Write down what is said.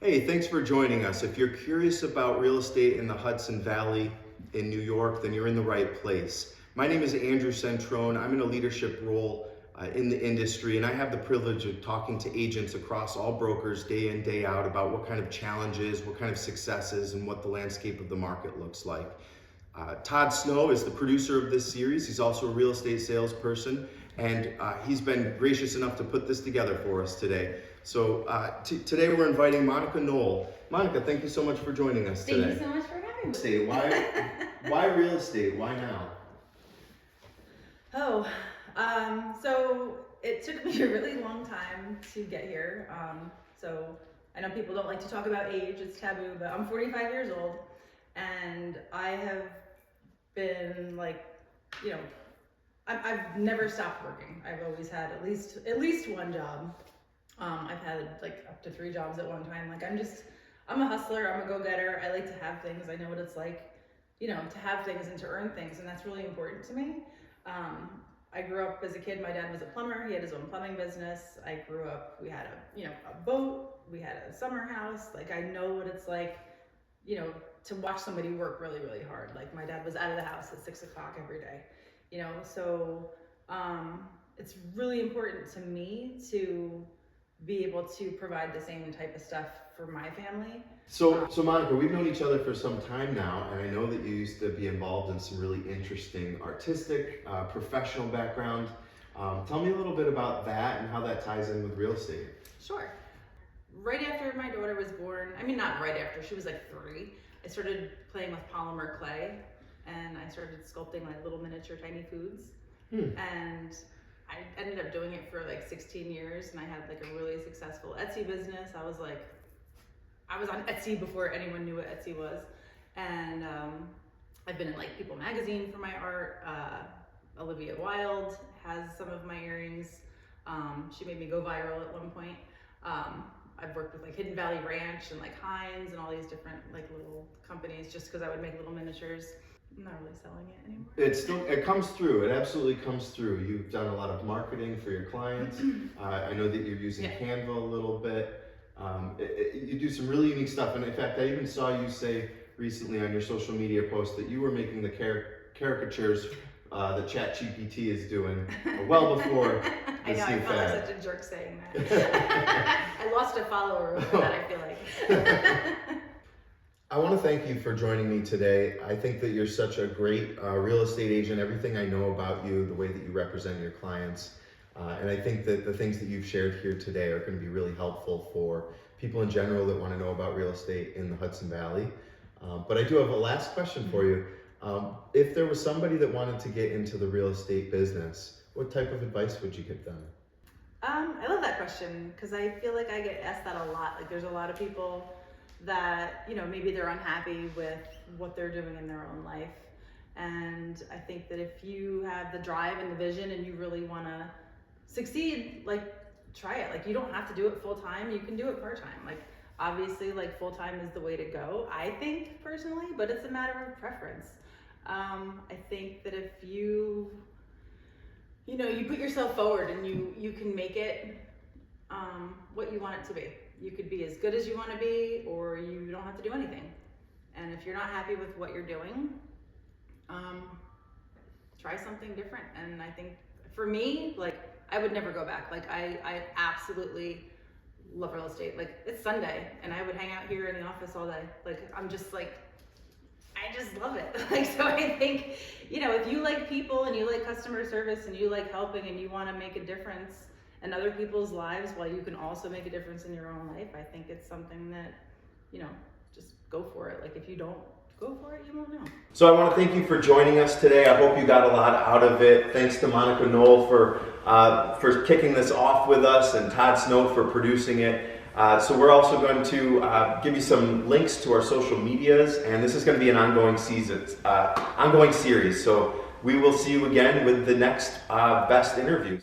Hey, thanks for joining us. If you're curious about real estate in the Hudson Valley in New York, then you're in the right place. My name is Andrew Centrone. I'm in a leadership role in the industry, and I have the privilege of talking to agents across all brokers day in, day out about what kind of challenges, what kind of successes, and what the landscape of the market looks like. Toddsnow is the producer of this series. He's also a real estate salesperson, and he's been gracious enough to put this together for us today. So today we're inviting Monica Noll. Monica, thank you so much for joining us today. Thank you so much for having me. Why real estate? Why now? So it took me a really long time to get here. So I know people don't like to talk about age, it's taboo, but I'm 45 years old and I have been I've never stopped working. I've always had at least one job. I've had up to 3 jobs at one time. I'm a hustler, I'm a go-getter. I like to have things. I know what it's like, to have things and to earn things, and that's really important to me. I grew up as a kid, my dad was a plumber, he had his own plumbing business. I grew up, we had a boat, we had a summer house. I know what it's like, to watch somebody work really, really hard. My dad was out of the house at 6 o'clock every day, so it's really important to me to be able to provide the same type of stuff for my family. So Monica, we've known each other for some time now, and I know that you used to be involved in some really interesting artistic, professional background. Tell me a little bit about that and how that ties in with real estate. Sure. Right after my daughter was born, not right after, she was 3, I started playing with polymer clay, and I started sculpting little miniature tiny foods. And I ended up doing it for 16 years, and I had a really successful Etsy business. I was on Etsy before anyone knew what Etsy was. And I've been in People magazine for my art. Olivia Wilde has some of my earrings. She made me go viral at one point. I've worked with Hidden Valley Ranch and Heinz and all these different little companies just because I would make little miniatures. I'm not really selling it anymore. It comes through. It absolutely comes through. You've done a lot of marketing for your clients. I know that you're using Canva a little bit. You do some really unique stuff. And in fact, I even saw you say recently on your social media post that you were making the caricatures that ChatGPT is doing well before this I new felt fad. like such a jerk saying that. I lost a follower over that, I feel like. I want to thank you for joining me today. I think that you're such a great real estate agent. Everything I know about you, the way that you represent your clients, and I think that the things that you've shared here today are going to be really helpful for people in general that want to know about real estate in the Hudson Valley. But I do have a last question for you. If there was somebody that wanted to get into the real estate business, what type of advice would you give them? I love that question because I feel like I get asked that a lot. There's a lot of people that, maybe they're unhappy with what they're doing in their own life. And I think that if you have the drive and the vision and you really want to succeed, try it. You don't have to do it full time. You can do it part time. Obviously, full time is the way to go, I think personally, but it's a matter of preference. I think that if you put yourself forward and you can make it what you want it to be. You could be as good as you want to be, or you don't have to do anything. And if you're not happy with what you're doing, try something different. And I think for me, I would never go back. I absolutely love real estate. It's Sunday and I would hang out here in the office all day. I just love it. So I think, if you like people and you like customer service and you like helping and you want to make a difference in other people's lives while you can also make a difference in your own life, I think it's something that, just go for it. If you don't go for it, you won't know. So I want to thank you for joining us today. I hope you got a lot out of it. Thanks to Monica Noll for kicking this off with us, and Toddsnow for producing it. So we're also going to give you some links to our social medias, and this is going to be an ongoing series. So we will see you again with the next best interviews.